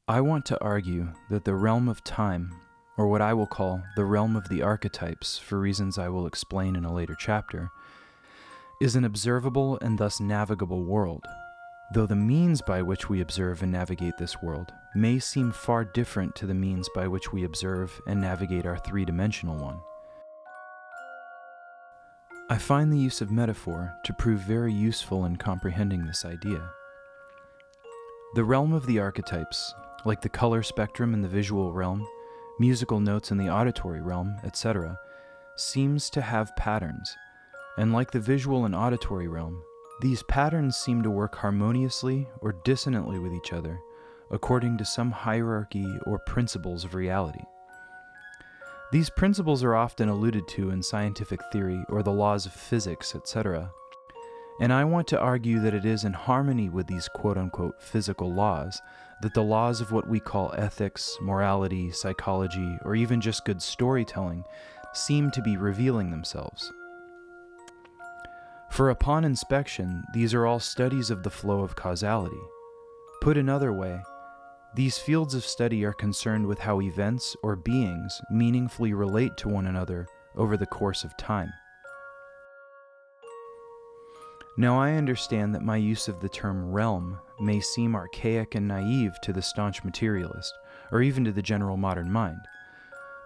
I want to argue that the realm of time, or what I will call the realm of the archetypes for reasons I will explain in a later chapter, is an observable and thus navigable world, though the means by which we observe and navigate this world may seem far different to the means by which we observe and navigate our three-dimensional one. I find the use of metaphor to prove very useful in comprehending this idea. The realm of the archetypes, like the color spectrum in the visual realm, musical notes in the auditory realm, etc., seems to have patterns, and like the visual and auditory realm, these patterns seem to work harmoniously or dissonantly with each other, according to some hierarchy or principles of reality. These principles are often alluded to in scientific theory or the laws of physics, etc., and I want to argue that it is in harmony with these quote-unquote physical laws that the laws of what we call ethics, morality, psychology, or even just good storytelling seem to be revealing themselves. For upon inspection, these are all studies of the flow of causality. Put another way, these fields of study are concerned with how events or beings meaningfully relate to one another over the course of time. Now I understand that my use of the term realm may seem archaic and naive to the staunch materialist, or even to the general modern mind,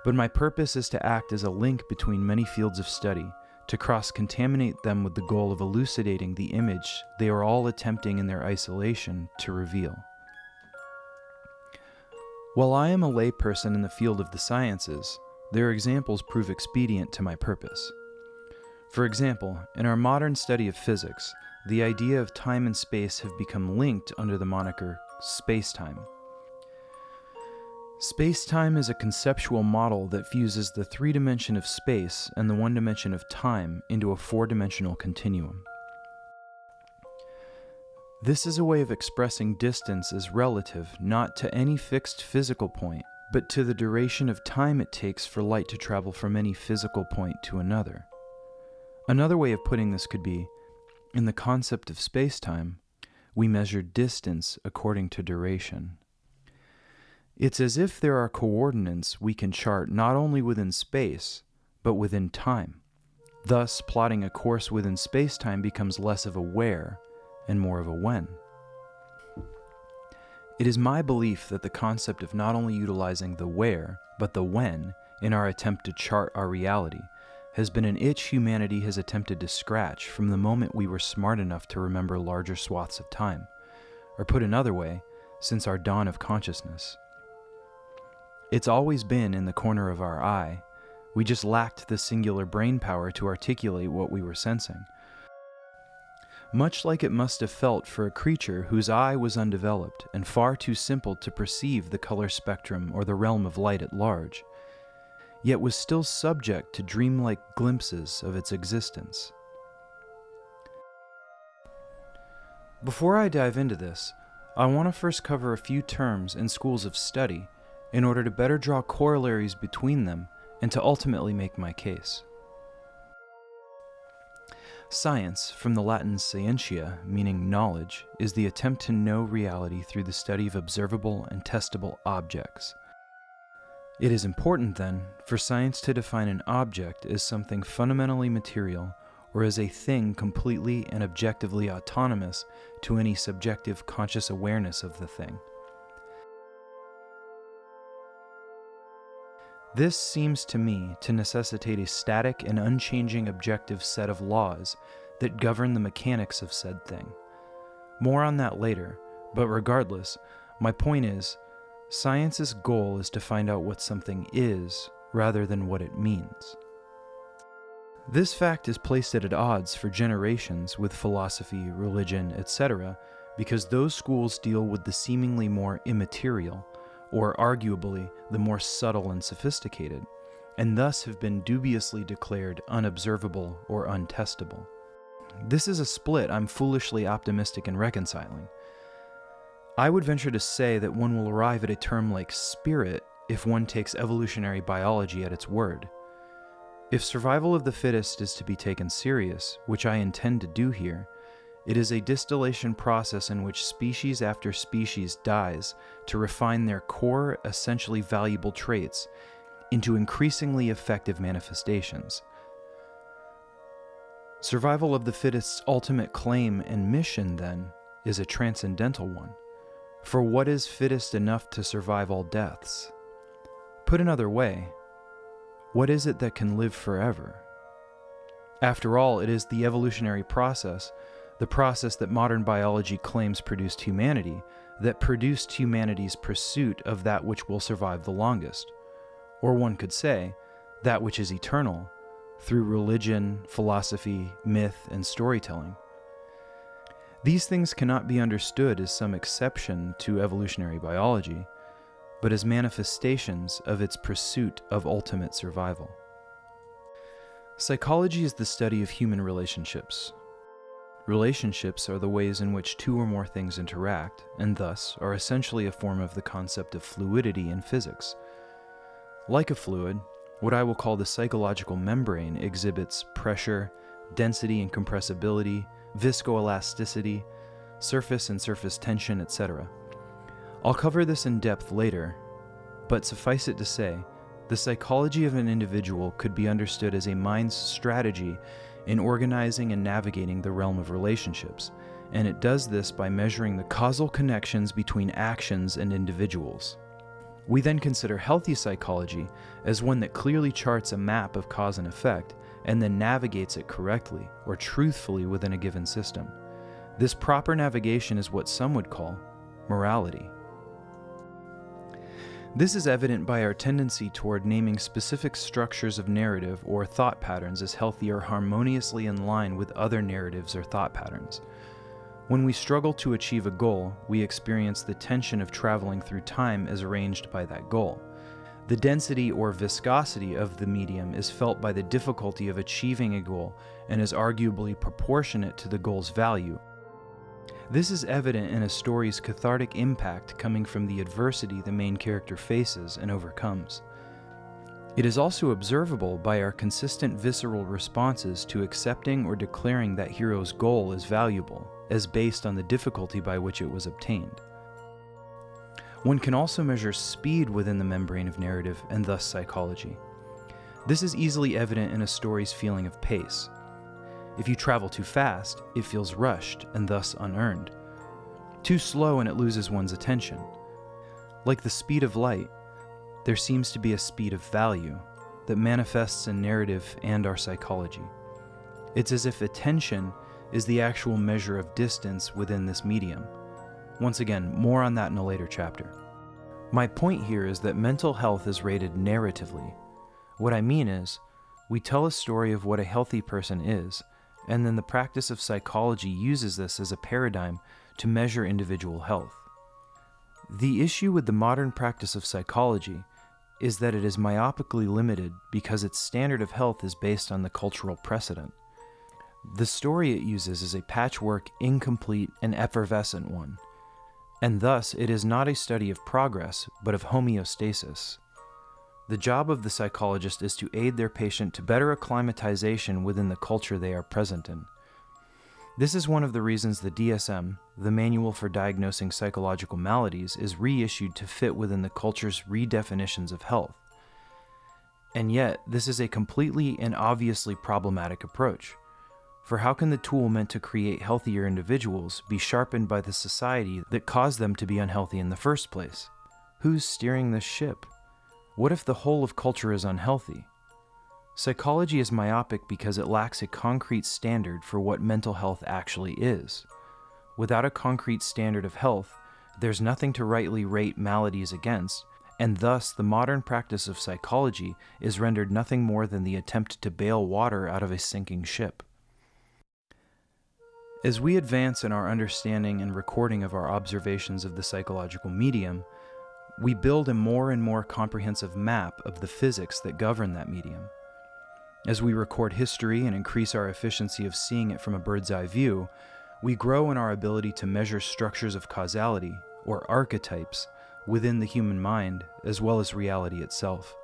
but my purpose is to act as a link between many fields of study, to cross-contaminate them with the goal of elucidating the image they are all attempting in their isolation to reveal. While I am a layperson in the field of the sciences, their examples prove expedient to my purpose. For example, in our modern study of physics, the idea of time and space have become linked under the moniker space-time. Space-time is a conceptual model that fuses the three-dimension of space and the one-dimension of time into a four-dimensional continuum. This is a way of expressing distance as relative not to any fixed physical point, but to the duration of time it takes for light to travel from any physical point to another. Another way of putting this could be, in the concept of space-time, we measure distance according to duration. It's as if there are coordinates we can chart not only within space, but within time. Thus, plotting a course within space-time becomes less of a where and more of a when. It is my belief that the concept of not only utilizing the where, but the when, in our attempt to chart our reality, has been an itch humanity has attempted to scratch from the moment we were smart enough to remember larger swaths of time, or put another way, since our dawn of consciousness. It's always been in the corner of our eye, we just lacked the singular brain power to articulate what we were sensing. Much like it must have felt for a creature whose eye was undeveloped and far too simple to perceive the color spectrum or the realm of light at large, yet was still subject to dreamlike glimpses of its existence. Before I dive into this, I want to first cover a few terms and schools of study in order to better draw corollaries between them and to ultimately make my case. Science, from the Latin scientia, meaning knowledge, is the attempt to know reality through the study of observable and testable objects. It is important, then, for science to define an object as something fundamentally material or as a thing completely and objectively autonomous to any subjective conscious awareness of the thing. This seems to me to necessitate a static and unchanging objective set of laws that govern the mechanics of said thing. More on that later, but regardless, my point is, science's goal is to find out what something is rather than what it means. This fact is placed at odds for generations with philosophy, religion, etc., because those schools deal with the seemingly more immaterial, or arguably the more subtle and sophisticated, and thus have been dubiously declared unobservable or untestable. This is a split I'm foolishly optimistic in reconciling. I would venture to say that one will arrive at a term like spirit if one takes evolutionary biology at its word. If survival of the fittest is to be taken serious, which I intend to do here, It is a distillation process in which species after species dies to refine their core, essentially valuable traits into increasingly effective manifestations. Survival of the fittest's ultimate claim and mission, then, is a transcendental one. For what is fittest enough to survive all deaths? Put another way, what is it that can live forever? After all, it is the evolutionary process, the process that modern biology claims produced humanity, that produced humanity's pursuit of that which will survive the longest. Or one could say, that which is eternal, through religion, philosophy, myth, and storytelling. These things cannot be understood as some exception to evolutionary biology, but as manifestations of its pursuit of ultimate survival. Psychology is the study of human relationships. Relationships are the ways in which two or more things interact, and thus are essentially a form of the concept of fluidity in physics. Like a fluid, what I will call the psychological membrane exhibits pressure, density and compressibility, viscoelasticity, surface and surface tension, etc. I'll cover this in depth later, but suffice it to say, the psychology of an individual could be understood as a mind's strategy in organizing and navigating the realm of relationships, and it does this by measuring the causal connections between actions and individuals. We then consider healthy psychology as one that clearly charts a map of cause and effect and then navigates it correctly or truthfully within a given system. This proper navigation is what some would call morality. This is evident by our tendency toward naming specific structures of narrative or thought patterns as healthy or harmoniously in line with other narratives or thought patterns. When we struggle to achieve a goal, we experience the tension of traveling through time as arranged by that goal. The density or viscosity of the medium is felt by the difficulty of achieving a goal and is arguably proportionate to the goal's value. This is evident in a story's cathartic impact coming from the adversity the main character faces and overcomes. It is also observable by our consistent visceral responses to accepting or declaring that hero's goal as valuable, as based on the difficulty by which it was obtained. One can also measure speed within the membrane of narrative and thus psychology. This is easily evident in a story's feeling of pace. If you travel too fast, it feels rushed and thus unearned. Too slow and it loses one's attention. Like the speed of light, there seems to be a speed of value that manifests in narrative and our psychology. It's as if attention is the actual measure of distance within this medium. Once again, more on that in a later chapter. My point here is that mental health is rated narratively. What I mean is, we tell a story of what a healthy person is, and then the practice of psychology uses this as a paradigm to measure individual health. The issue with the modern practice of psychology is that it is myopically limited because its standard of health is based on the cultural precedent. The story it uses is a patchwork, incomplete, and effervescent one, and thus it is not a study of progress, but of homeostasis. The job of the psychologist is to aid their patient to better acclimatization within the culture they are present in. This is one of the reasons the DSM, the Manual for Diagnosing Psychological Maladies, is reissued to fit within the culture's redefinitions of health. And yet, this is a completely and obviously problematic approach. For how can the tool meant to create healthier individuals be sharpened by the society that caused them to be unhealthy in the first place? Who's steering this ship? What if the whole of culture is unhealthy? Psychology is myopic because it lacks a concrete standard for what mental health actually is. Without a concrete standard of health, there's nothing to rightly rate maladies against, and thus the modern practice of psychology is rendered nothing more than the attempt to bail water out of a sinking ship. As we advance in our understanding and recording of our observations of the psychological medium, we build a more and more comprehensive map of the physics that govern that medium. As we record history and increase our efficiency of seeing it from a bird's eye view, we grow in our ability to measure structures of causality, or archetypes, within the human mind, as well as reality itself.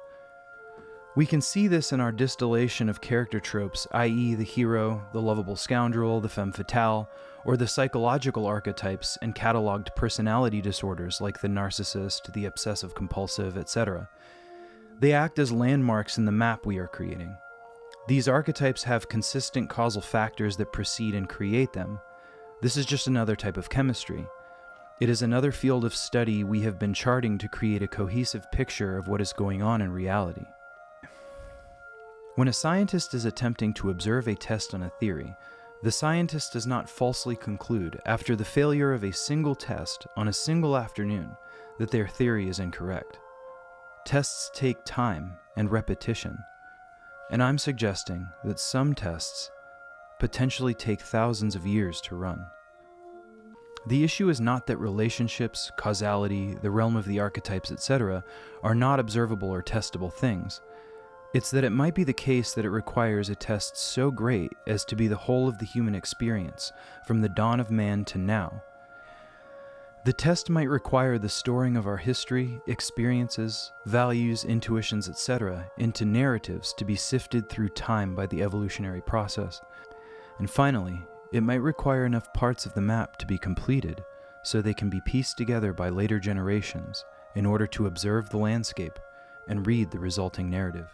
We can see this in our distillation of character tropes, i.e. the hero, the lovable scoundrel, the femme fatale, or the psychological archetypes and cataloged personality disorders like the narcissist, the obsessive-compulsive, etc. They act as landmarks in the map we are creating. These archetypes have consistent causal factors that precede and create them. This is just another type of chemistry. It is another field of study we have been charting to create a cohesive picture of what is going on in reality. When a scientist is attempting to observe a test on a theory, the scientist does not falsely conclude, after the failure of a single test on a single afternoon, that their theory is incorrect. Tests take time and repetition, and I'm suggesting that some tests potentially take thousands of years to run. The issue is not that relationships, causality, the realm of the archetypes, etc., are not observable or testable things. It's that it might be the case that it requires a test so great as to be the whole of the human experience, from the dawn of man to now. The test might require the storing of our history, experiences, values, intuitions, etc., into narratives to be sifted through time by the evolutionary process. And finally, it might require enough parts of the map to be completed so they can be pieced together by later generations in order to observe the landscape and read the resulting narrative.